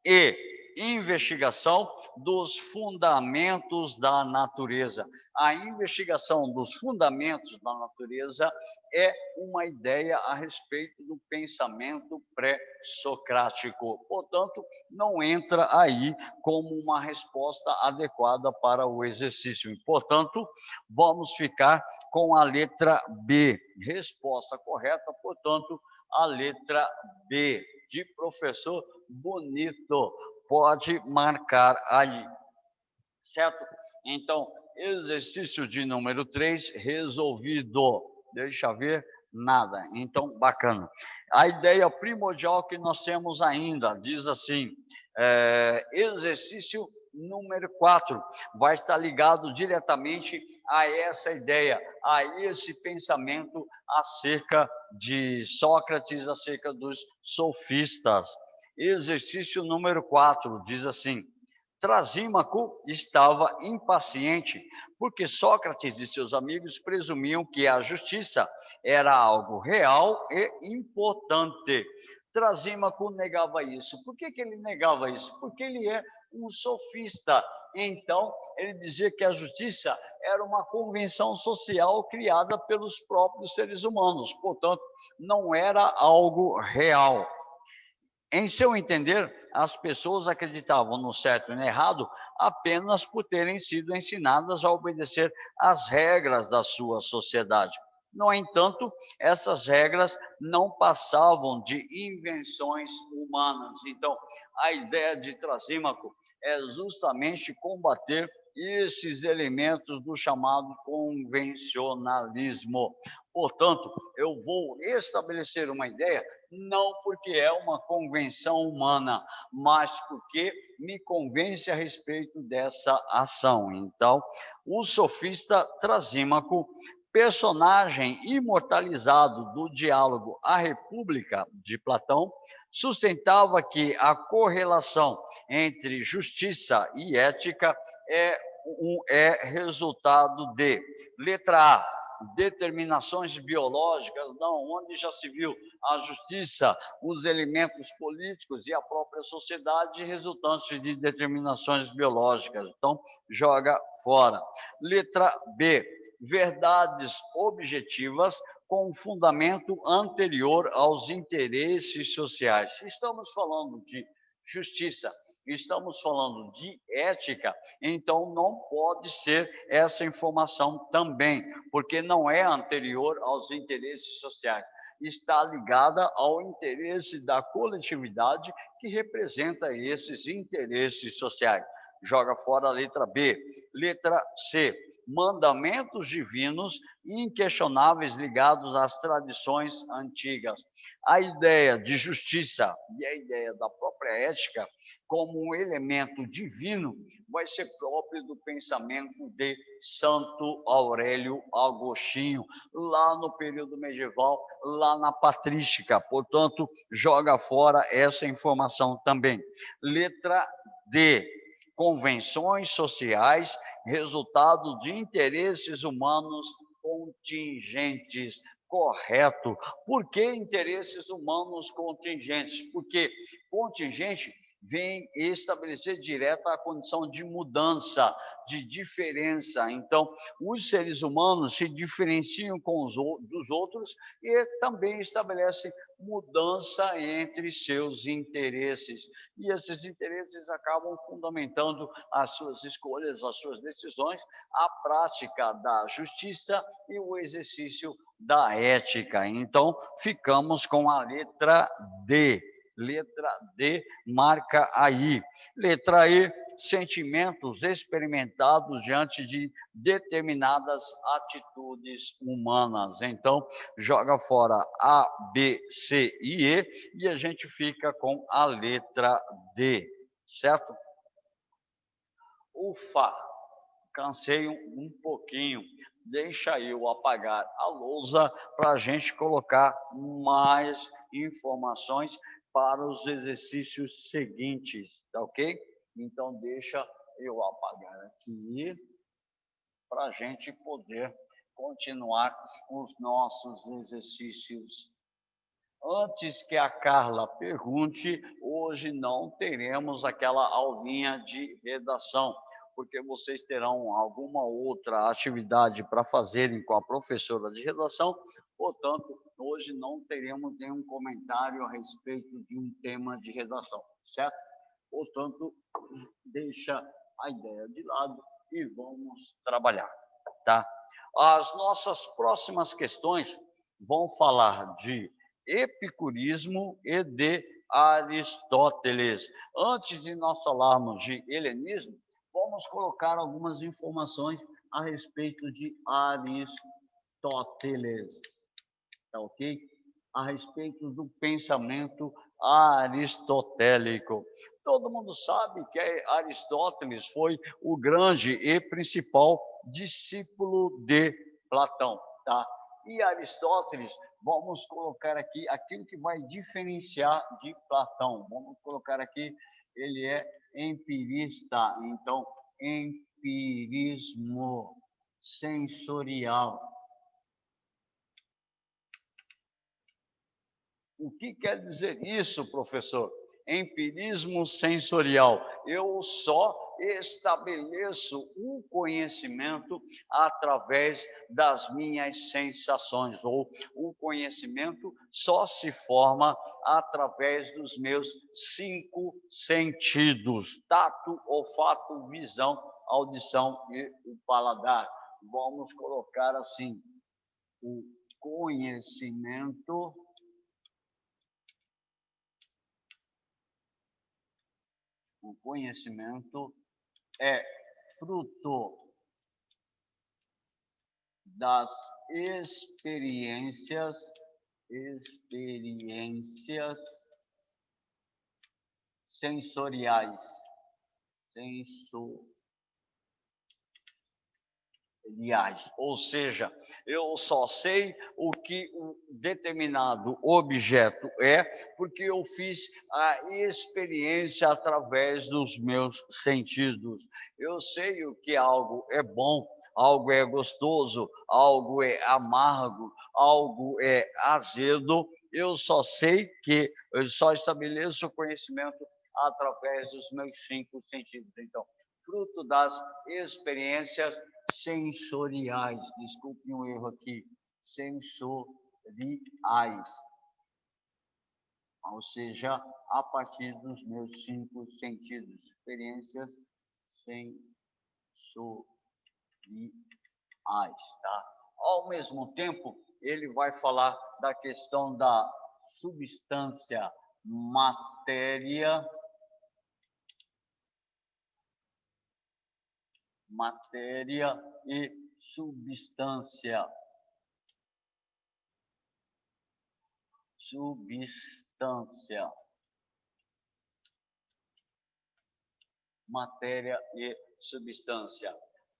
E, investigação dos fundamentos da natureza. A investigação dos fundamentos da natureza é uma ideia a respeito do pensamento pré-socrático. Portanto, não entra aí como uma resposta adequada para o exercício. Portanto, vamos ficar com a letra B. Resposta correta, portanto, a letra B, de professor Bonito. Pode marcar aí, certo? Então, exercício de número 3, resolvido. Deixa eu ver, nada. Então, bacana. A ideia primordial que nós temos ainda, diz assim, exercício número 4, vai estar ligado diretamente a essa ideia, a esse pensamento acerca de Sócrates, acerca dos sofistas. Exercício número 4, diz assim, Trasímaco estava impaciente, porque Sócrates e seus amigos presumiam que a justiça era algo real e importante. Trasímaco negava isso. Por que ele negava isso? Porque ele é um sofista. Então, ele dizia que a justiça era uma convenção social criada pelos próprios seres humanos. Portanto, não era algo real. Em seu entender, as pessoas acreditavam no certo e no errado apenas por terem sido ensinadas a obedecer às regras da sua sociedade. No entanto, essas regras não passavam de invenções humanas. Então, a ideia de Trasímaco é justamente combater esses elementos do chamado convencionalismo. Portanto, eu vou estabelecer uma ideia não porque é uma convenção humana, mas porque me convence a respeito dessa ação. Então, o sofista Trasímaco, personagem imortalizado do diálogo A República de Platão, sustentava que a correlação entre justiça e ética é resultado de, letra A, determinações biológicas, não, onde já se viu a justiça, os elementos políticos e a própria sociedade resultantes de determinações biológicas. Então, joga fora. Letra B, verdades objetivas com um fundamento anterior aos interesses sociais. Estamos falando de justiça, estamos falando de ética, então não pode ser essa informação também, porque não é anterior aos interesses sociais. Está ligada ao interesse da coletividade que representa esses interesses sociais. Joga fora a letra B. Letra C. Mandamentos divinos inquestionáveis ligados às tradições antigas. A ideia de justiça e a ideia da própria ética como um elemento divino vai ser próprio do pensamento de Santo Aurélio Agostinho, lá no período medieval, lá na patrística. Portanto, joga fora essa informação também. Letra D. Convenções sociais, resultado de interesses humanos contingentes. Correto. Por que interesses humanos contingentes? Porque contingente vem estabelecer direto a condição de mudança, de diferença. Então, os seres humanos se diferenciam dos outros e também estabelecem mudança entre seus interesses. E esses interesses acabam fundamentando as suas escolhas, as suas decisões, a prática da justiça e o exercício da ética. Então, ficamos com a letra D. Letra D, marca aí. Letra E, sentimentos experimentados diante de determinadas atitudes humanas. Então, joga fora A, B, C e E e a gente fica com a letra D, certo? Ufa, cansei um pouquinho. Deixa eu apagar a lousa para a gente colocar mais informações para os exercícios seguintes, tá ok? Então, deixa eu apagar aqui para a gente poder continuar os nossos exercícios. Antes que a Carla pergunte, hoje não teremos aquela aulinha de redação, porque vocês terão alguma outra atividade para fazerem com a professora de redação, portanto, hoje não teremos nenhum comentário a respeito de um tema de redação, certo? Portanto, deixa a ideia de lado e vamos trabalhar, tá? As nossas próximas questões vão falar de epicurismo e de Aristóteles. Antes de nós falarmos de helenismo, vamos colocar algumas informações a respeito de Aristóteles, tá ok? A respeito do pensamento aristotélico. Todo mundo sabe que Aristóteles foi o grande e principal discípulo de Platão, tá? E Aristóteles, vamos colocar aqui aquilo que vai diferenciar de Platão. Vamos colocar aqui, ele é empirista, então, empirismo sensorial. O que quer dizer isso, professor? Empirismo sensorial. Eu só estabeleço um conhecimento através das minhas sensações, ou o conhecimento só se forma através dos meus 5 sentidos: tato, olfato, visão, audição e o paladar. Vamos colocar assim: o conhecimento é fruto das experiências sensoriais, ou seja, eu só sei o que um determinado objeto é porque eu fiz a experiência através dos meus sentidos. Eu sei o que algo é bom, algo é gostoso, algo é amargo, algo é azedo. Eu só sei que eu só estabeleço o conhecimento através dos meus 5 sentidos. Então, fruto das experiências sensoriais. Desculpe um erro aqui. Sensoriais. Ou seja, a partir dos meus 5 sentidos, experiências sensoriais, tá? Ao mesmo tempo, ele vai falar da questão da substância, matéria e substância. Matéria e substância.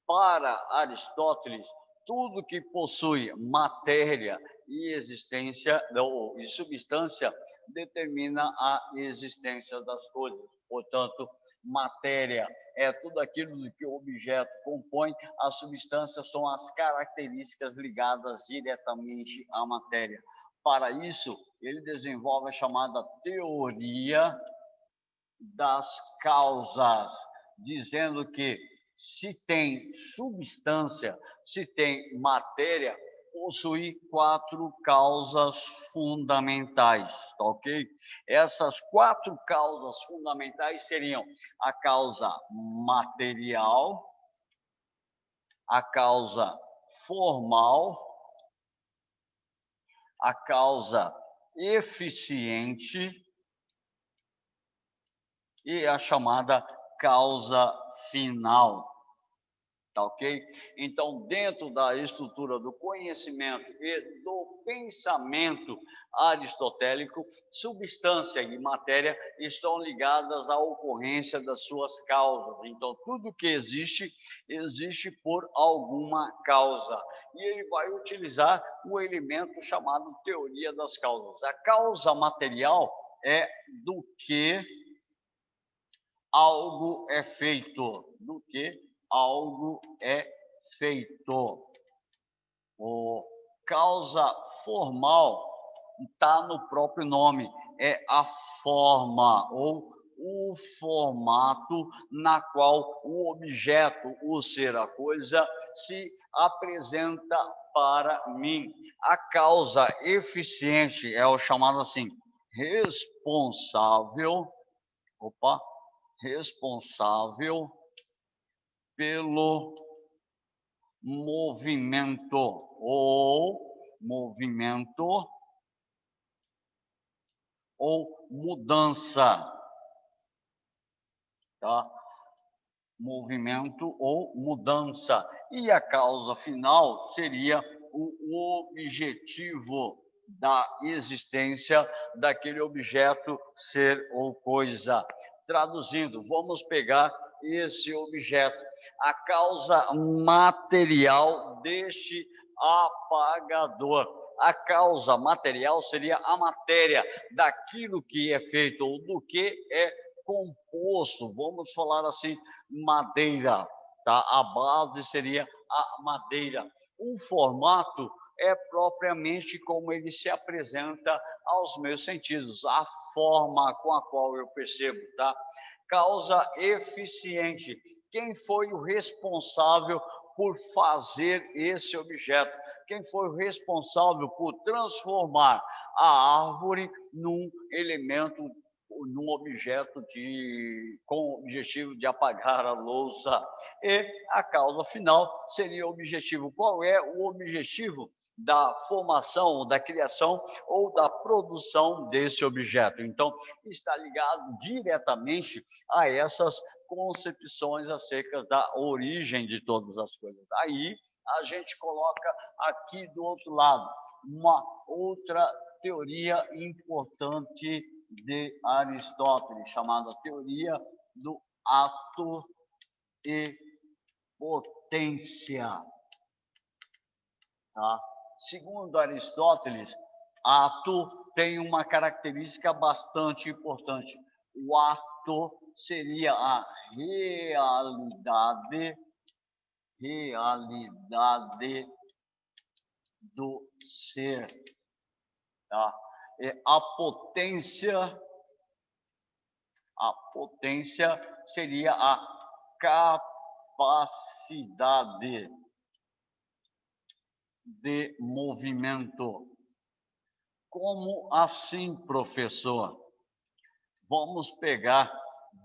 Para Aristóteles, tudo que possui matéria e existência ou e substância determina a existência das coisas. Portanto, matéria é tudo aquilo que o objeto compõe, a substância são as características ligadas diretamente à matéria. Para isso, ele desenvolve a chamada teoria das causas, dizendo que se tem substância, se tem matéria, possui 4 causas fundamentais, tá ok? Essas 4 causas fundamentais seriam a causa material, a causa formal, a causa eficiente e a chamada causa final, tá ok? Então, dentro da estrutura do conhecimento e do pensamento aristotélico, substância e matéria estão ligadas à ocorrência das suas causas. Então, tudo que existe, existe por alguma causa. E ele vai utilizar o elemento chamado teoria das causas. A causa material é do que algo é feito, do que algo é feito. O causa formal está no próprio nome, é a forma ou o formato na qual o objeto, o ser, a coisa, se apresenta para mim. A causa eficiente é o chamado assim, responsável pelo movimento ou mudança, tá? Movimento ou mudança. E a causa final seria o objetivo da existência daquele objeto, ser ou coisa. Traduzindo, vamos pegar esse objeto, a causa material deste apagador. A causa material seria a matéria daquilo que é feito ou do que é composto. Vamos falar assim, madeira, tá? A base seria a madeira. O formato é propriamente como ele se apresenta aos meus sentidos, a forma com a qual eu percebo, tá? Causa eficiente. Quem foi o responsável por fazer esse objeto? Quem foi o responsável por transformar a árvore num elemento, num objeto com o objetivo de apagar a louça? E a causa final seria o objetivo. Qual é o objetivo da formação, da criação ou da produção desse objeto? Então, está ligado diretamente a essas concepções acerca da origem de todas as coisas. Aí a gente coloca aqui do outro lado uma outra teoria importante de Aristóteles, chamada teoria do ato e potência. Tá? Segundo Aristóteles, ato tem uma característica bastante importante. O ato seria a realidade do ser, tá? E a potência seria a capacidade de movimento. Como assim, professor? Vamos pegar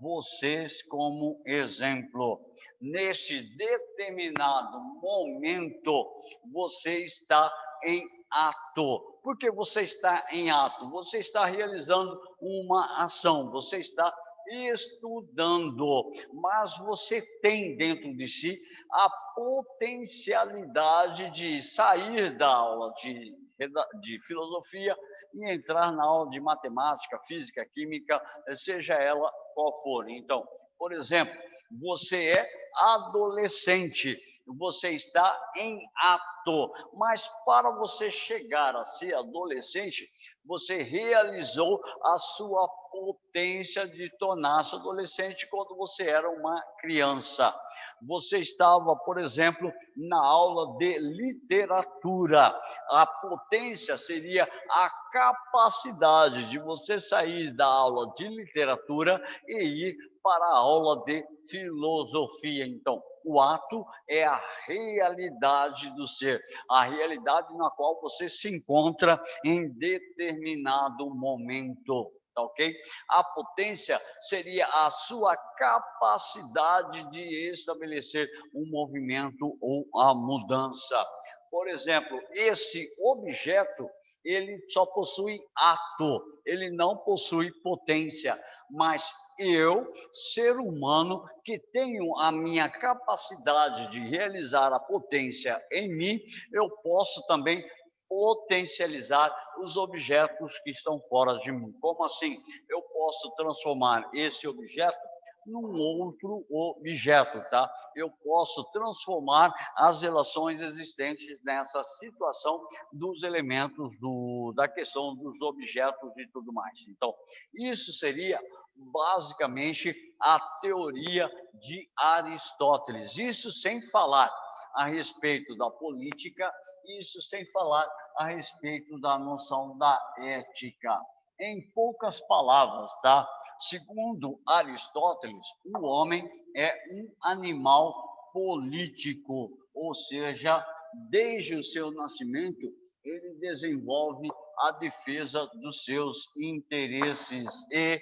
vocês como exemplo. Neste determinado momento, você está em ato. Por que você está em ato? Você está realizando uma ação, você está estudando, mas você tem dentro de si a potencialidade de sair da aula de filosofia e entrar na aula de matemática, física, química, seja ela qual for. Então, por exemplo, você é adolescente, você está em ato, mas para você chegar a ser adolescente, você realizou a sua potência de tornar-se adolescente quando você era uma criança. Você estava, por exemplo, na aula de literatura. A potência seria a capacidade de você sair da aula de literatura e ir para a aula de filosofia. Então, o ato é a realidade do ser, a realidade na qual você se encontra em determinado momento. Tá ok? A potência seria a sua capacidade de estabelecer um movimento ou a mudança. Por exemplo, esse objeto, ele só possui ato, ele não possui potência, mas eu, ser humano, que tenho a minha capacidade de realizar a potência em mim, eu posso também potencializar os objetos que estão fora de mim. Como assim? Eu posso transformar esse objeto num outro objeto, tá? Eu posso transformar as relações existentes nessa situação dos elementos da questão dos objetos e tudo mais. Então, isso seria basicamente a teoria de Aristóteles. Isso sem falar a respeito da política, isso sem falar a respeito da noção da ética. Em poucas palavras, tá? Segundo Aristóteles, o homem é um animal político, ou seja, desde o seu nascimento, ele desenvolve a defesa dos seus interesses e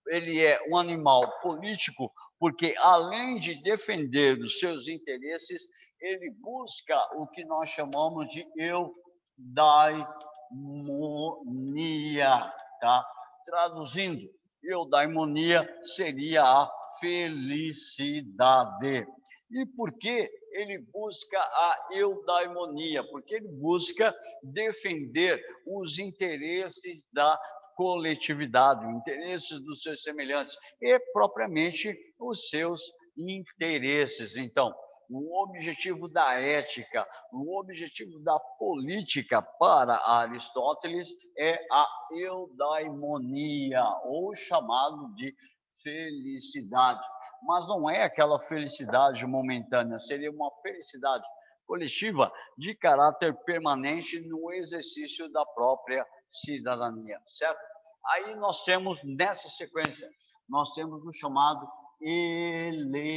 ele é um animal político porque, além de defender os seus interesses, ele busca o que nós chamamos de eudaimonia, tá? Traduzindo, eudaimonia seria a felicidade. E por que ele busca a eudaimonia? Porque ele busca defender os interesses da coletividade, os interesses dos seus semelhantes e propriamente os seus interesses. Então, o objetivo da ética, o objetivo da política para Aristóteles é a eudaimonia, ou chamado de felicidade. Mas não é aquela felicidade momentânea, seria uma felicidade coletiva de caráter permanente no exercício da própria cidadania, certo? Aí nós temos, nessa sequência, nós temos o chamado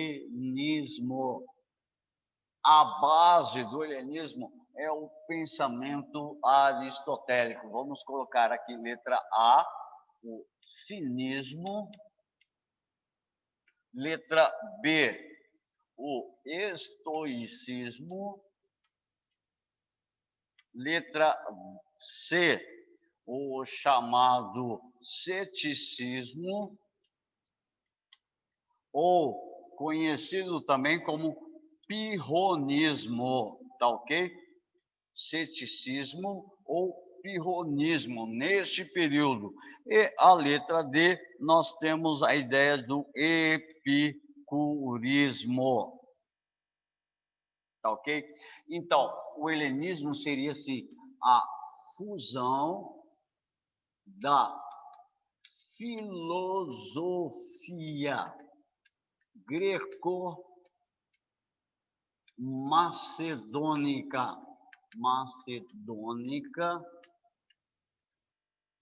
helenismo. A base do helenismo é o pensamento aristotélico. Vamos colocar aqui letra A, o cinismo. Letra B, o estoicismo. Letra C, o chamado ceticismo, ou conhecido também como pirronismo, tá ok? Ceticismo ou pirronismo neste período. E a letra D, nós temos a ideia do epicurismo, tá ok? Então, o helenismo seria assim, a fusão da filosofia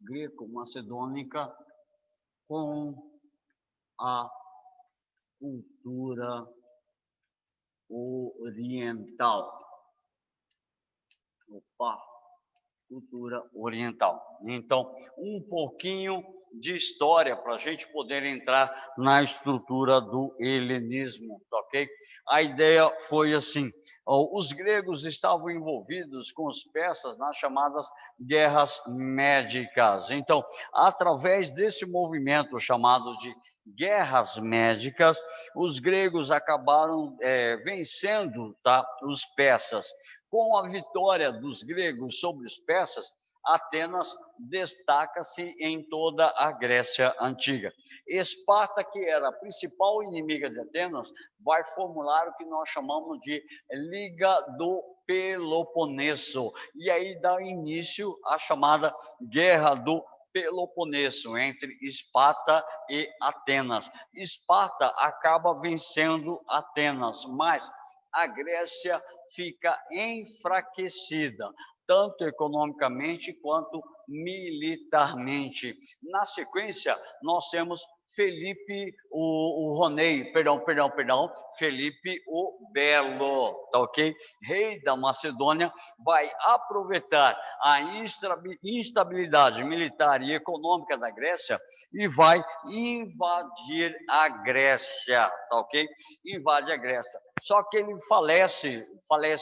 greco-macedônica com a cultura oriental. Opa, cultura oriental. Então, um pouquinho de história para a gente poder entrar na estrutura do helenismo, ok? A ideia foi assim: os gregos estavam envolvidos com os persas nas chamadas guerras médicas. Então, através desse movimento chamado de guerras médicas, os gregos acabaram vencendo, tá, os persas. Com a vitória dos gregos sobre os persas, Atenas destaca-se em toda a Grécia Antiga. Esparta, que era a principal inimiga de Atenas, vai formular o que nós chamamos de Liga do Peloponeso. E aí dá início à chamada Guerra do Peloponeso, entre Esparta e Atenas. Esparta acaba vencendo Atenas, mas a Grécia fica enfraquecida, tanto economicamente quanto militarmente. Na sequência, nós temos Felipe Felipe o Belo, tá ok? Rei da Macedônia, vai aproveitar a instabilidade militar e econômica da Grécia e vai invadir a Grécia, tá ok? Invade a Grécia. Só que ele falece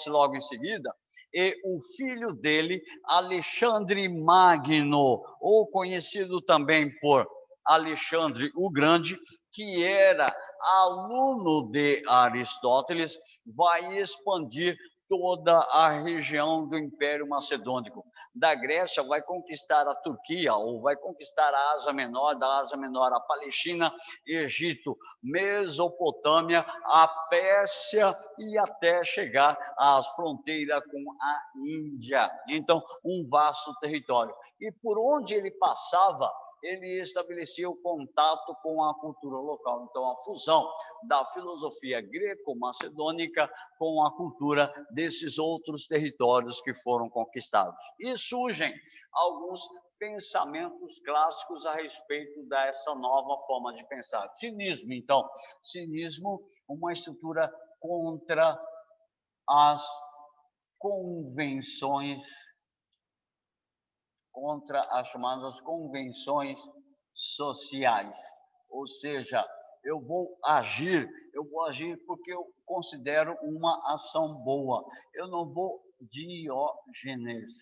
logo em seguida, e o filho dele, Alexandre Magno, ou conhecido também por Alexandre o Grande, que era aluno de Aristóteles, vai expandir toda a região do Império Macedônico. Da Grécia vai conquistar a Turquia, ou vai conquistar a Ásia Menor, da Ásia Menor a Palestina, Egito, Mesopotâmia, a Pérsia e até chegar às fronteiras com a Índia. Então, um vasto território. E por onde ele passava, ele estabelecia o contato com a cultura local. Então, a fusão da filosofia greco-macedônica com a cultura desses outros territórios que foram conquistados. E surgem alguns pensamentos clássicos a respeito dessa nova forma de pensar. Cinismo, então. Cinismo, uma estrutura contra as convenções, contra as chamadas convenções sociais. Ou seja, eu vou agir porque eu considero uma ação boa. Eu não vou Diógenes.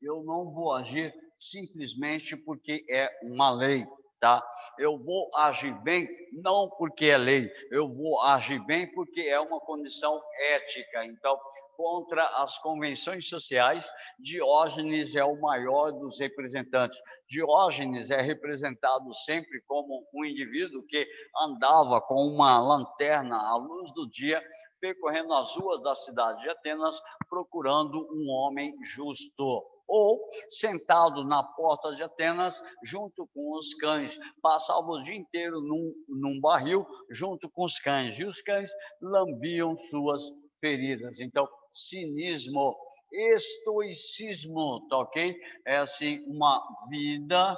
Eu não vou agir simplesmente porque é uma lei, tá? Eu vou agir bem não porque é lei. Eu vou agir bem porque é uma condição ética. Então, contra as convenções sociais, Diógenes é o maior dos representantes. Diógenes é representado sempre como um indivíduo que andava com uma lanterna à luz do dia, percorrendo as ruas da cidade de Atenas, procurando um homem justo. Ou sentado na porta de Atenas, junto com os cães. Passava o dia inteiro num barril, junto com os cães. E os cães lambiam suas feridas. Então, cinismo, estoicismo, tá ok? É assim, uma vida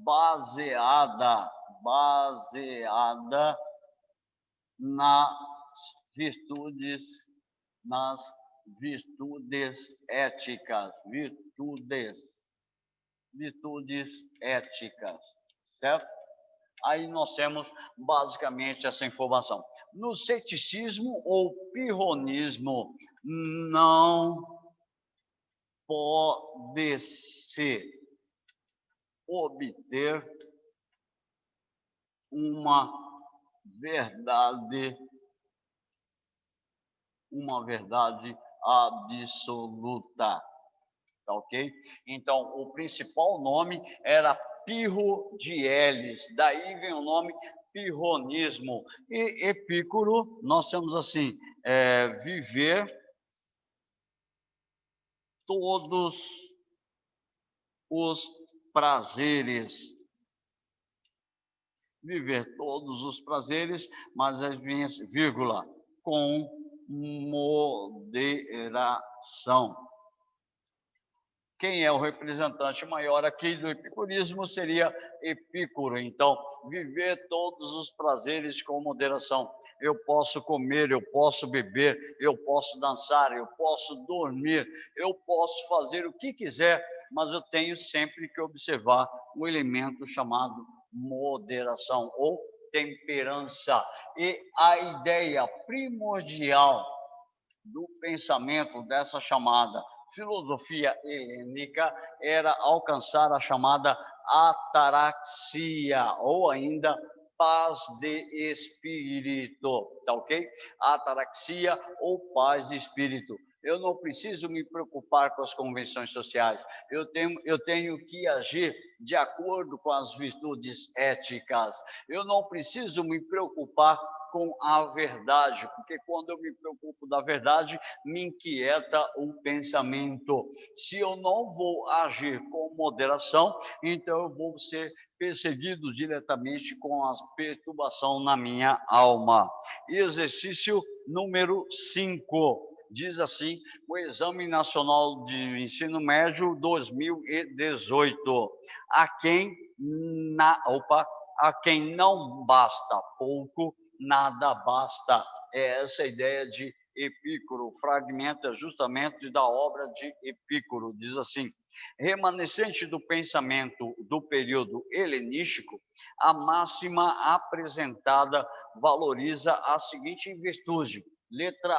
baseada nas virtudes, nas virtudes éticas, virtudes éticas, certo? Aí nós temos basicamente essa informação. No ceticismo ou pirronismo, não pode-se obter uma verdade absoluta, tá ok? Então, o principal nome era Pirro de Elis, daí vem o nome pirronismo. E Epícoro, nós temos assim, viver todos os prazeres. Viver todos os prazeres, mas as minhas, vírgula, com moderação. Quem é o representante maior aqui do epicurismo seria Epicuro. Então, viver todos os prazeres com moderação. Eu posso comer, eu posso beber, eu posso dançar, eu posso dormir, eu posso fazer o que quiser, mas eu tenho sempre que observar o elemento chamado moderação ou temperança. E a ideia primordial do pensamento dessa chamada filosofia helênica era alcançar a chamada ataraxia, ou ainda paz de espírito, tá ok? Ataraxia ou paz de espírito. Eu não preciso me preocupar com as convenções sociais. Eu tenho que agir de acordo com as virtudes éticas. Eu não preciso me preocupar com a verdade, porque quando eu me preocupo da verdade, me inquieta o pensamento. Se eu não vou agir com moderação, então eu vou ser perseguido diretamente com a perturbação na minha alma. Exercício número 5. Diz assim, o Exame Nacional de Ensino Médio 2018. A quem não basta pouco, nada basta. É essa ideia de Epicuro, fragmenta justamente da obra de Epicuro. Diz assim, remanescente do pensamento do período helenístico, a máxima apresentada valoriza a seguinte virtude. Letra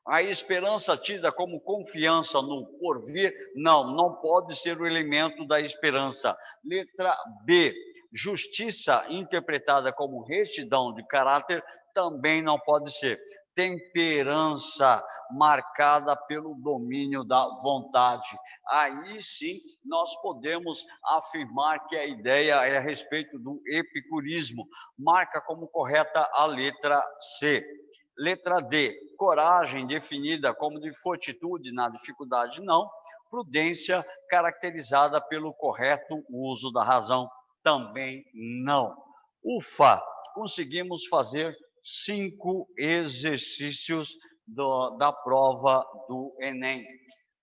A esperança tida como confiança no porvir, não pode ser o elemento da esperança. Letra B, justiça interpretada como retidão de caráter, também não pode ser. Temperança marcada pelo domínio da vontade. Aí sim nós podemos afirmar que a ideia é a respeito do epicurismo. Marca como correta a letra C. Letra D, coragem definida como de fortitude na dificuldade, não. Prudência caracterizada pelo correto uso da razão, também não. Ufa, conseguimos fazer 5 exercícios da prova do Enem.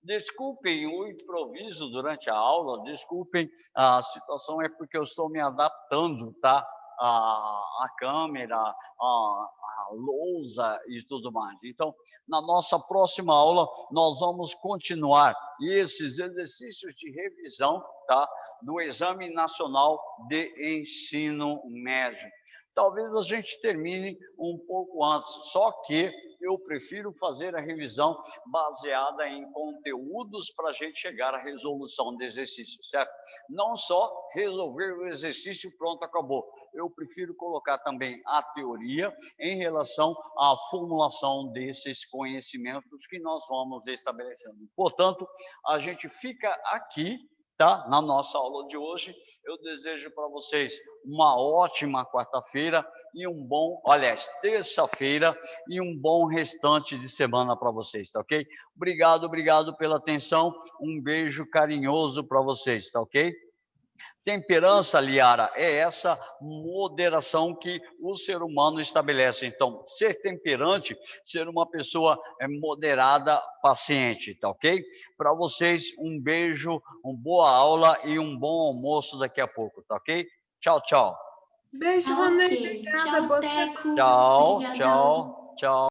Desculpem o improviso durante a aula, desculpem a situação, é porque eu estou me adaptando, tá? A câmera, a lousa e tudo mais. Então, na nossa próxima aula, nós vamos continuar esses exercícios de revisão, tá? Do Exame Nacional de Ensino Médio. Talvez a gente termine um pouco antes, só que eu prefiro fazer a revisão baseada em conteúdos para a gente chegar à resolução do exercício, certo? Não só resolver o exercício, pronto, acabou. Eu prefiro colocar também a teoria em relação à formulação desses conhecimentos que nós vamos estabelecendo. Portanto, a gente fica aqui, tá? Na nossa aula de hoje. Eu desejo para vocês uma ótima quarta-feira e terça-feira e um bom restante de semana para vocês, tá ok? Obrigado pela atenção. Um beijo carinhoso para vocês, tá ok? Temperança, Liara, é essa moderação que o ser humano estabelece. Então, ser temperante, ser uma pessoa moderada, paciente, tá ok? Para vocês, um beijo, uma boa aula e um bom almoço daqui a pouco, tá ok? Tchau, tchau. Beijo, Ronei. Obrigada. Tchau, Boa Teco. Tchau, Obrigadão. tchau, tchau.